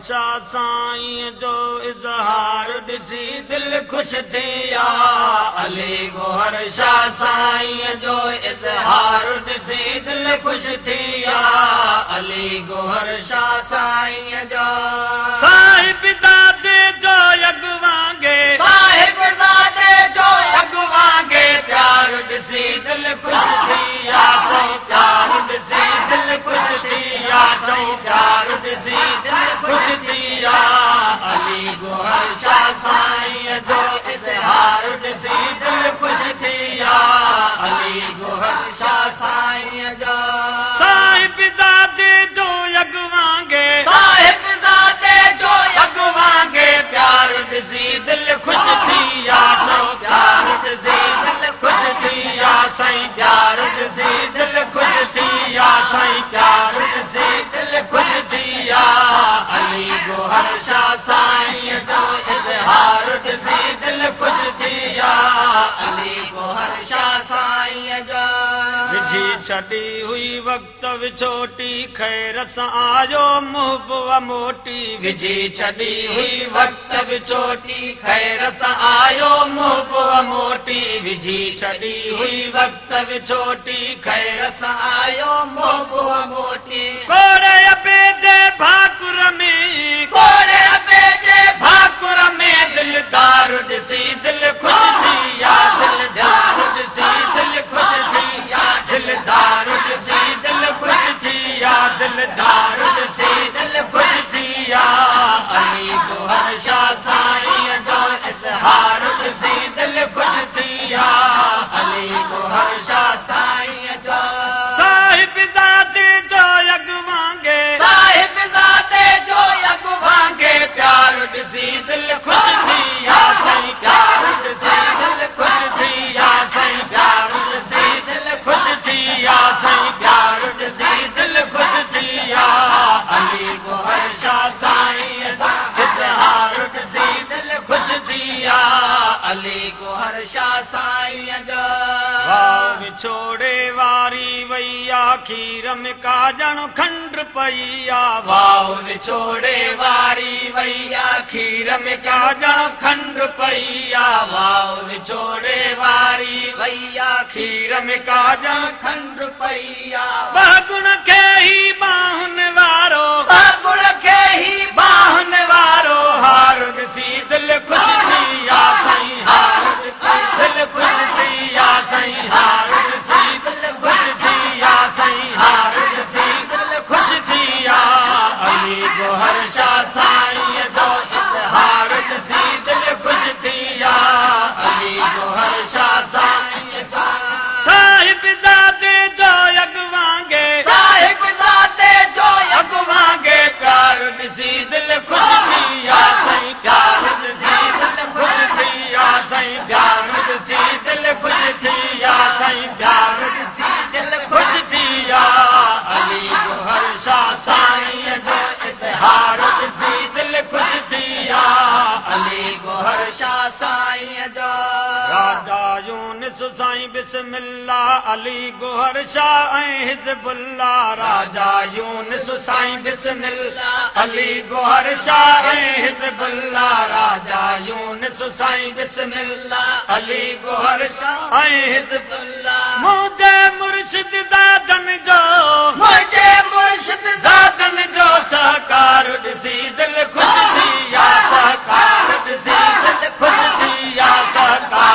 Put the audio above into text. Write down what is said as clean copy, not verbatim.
शाह साईं जो इज़हार ॾिसी दिल ख़ुश थिया। अली गोहर शाह साईं जो इज़हार ॾिसी दिल ख़ुश थिया। अली गोहर शाह साईं जो साहिब ज़ादे जो अॻवांगे साहिब ज़ादे जो अॻवांगे प्यार ॾिसी दिल ख़ुश थिया। प्यार ॾिसी दिल ख़ुश थिया। प्यार ॾिसी दिल ख़ुश थिया। अली गोहर शाह साईं जो इज़हार ॾिसी दिल ख़ुश थिया। अली गोहर शाह साईं जो साहिब ज़ादे जो अॻवांगे साहिब ज़ादे जो अॻवांगे प्यार ॾिसी दिल ख़ुश थिया। प्यार ॾिसी दिल ख़ुश थिया। साईं प्यार ॾिसी दिल ख़ुश थिया। साईं प्यार ॾिसी दिल ख़ुश थिया। अली गोहर शाह साईं जो इज़हार ॾिसी दिल ख़ुश थिया। अली गोहर शाह साईं जो विझी छॾी हुई वक़्त विछोटी ख़ैर सां आयो मुहबूब मोटी। विझी छॾी हुई वक़्त विछोटी ख़ैर सां आयो मुहबूब मोटी। विझी छॾी हुई वक़्त विछोटी ख़ैर सां आयो मुहबूब मोटी। कोड़े अबे जे भाकुर में कोड़े अबे जे भाकुर में दिलदार ॾिसी दिल ख़ुश थिया। दिलदार ॾिसी दिल ख़ुश थिया। दिलदार ॾिसी दिल ख़ुश थिया। दिलदार ॾिसी दिल ख़ुश थिया। अली गोहर शाह साईं जो इज़हार ॾिसी दिल ख़ुश थिया। अली गोहर शाह साईं जो साहिब ज़ादे जो अॻवांगे साहिब ज़ादे जो अॻवांगे प्यार ॾिसी दिल ख़ुश थिया। साईं प्यार ॾिसी दिल ख़ुश थिया। साईं प्यार ॾिसी दिल ख़ुश थिया। साईं प्यार ॾिसी दिल ख़ुश थिया। अली गोहर शाह साईं जो इज़हार ॾिसी दिल ख़ुश थिया। अली गोहर शाह साईं जो विछोड़े वारी वैया खीर में काजण खंड पईया। वाह विछोड़े वारी वैया खीर में काजण खंड पईया। वाह विछोड़े वारी वैया खीर में काजण खंड पईया। बहुगुण खे ही बाहुन वारो बहुगुण खे ही बाहुन वारो हार ॾिसी दिल ख़ुश थिया। साईं हार ॾिसी दिल ख़ुश थिया। साईं हार ॾिसी दिल ख़ुश थिया। साईं हार ॾिसी दिल ख़ुश थिया। अली गोहर शाह साईं जो इज़हार ॾिसी दिल ख़ुश थिया। अली गोहर शाह साईं जो साहिब ज़ादे जो अॻवांगे साहिब ज़ादे जो अॻवांगे प्यार ॾिसी दिल ख़ुश थिया। साईं प्यार ॾिसी दिल ख़ुश थिया। साईं प्यार ॾिसी दिल ख़ुश थिया। साईं प्यार ॾिसी दिल ख़ुश थिया। अली गोहर शाह साईं जो इज़हार ॾिसी दिल ख़ुश थिया। अली गोहर शाह साईं जो राजा यूनिस साईं बिस्मिल्लाह अली गोहर शाह ऐं हिज़बुल्लाह। राजा यूनिस साईं बिस्मिल्लाह अली गोहर शाह ऐं हिज़बुल्लाह। राजा यूनिस साईं बिस्मिल्लाह अली गोहर शाह ऐं हिज़बुल्लाह। मुंहिंजे मुर्शिद ज़ादन जो मुंहिंजे मुर्शिद ज़ादन जो सहकार ॾिसी दिल ख़ुश थिया। सहकार ॾिसी दिल ख़ुश थिया। सहकार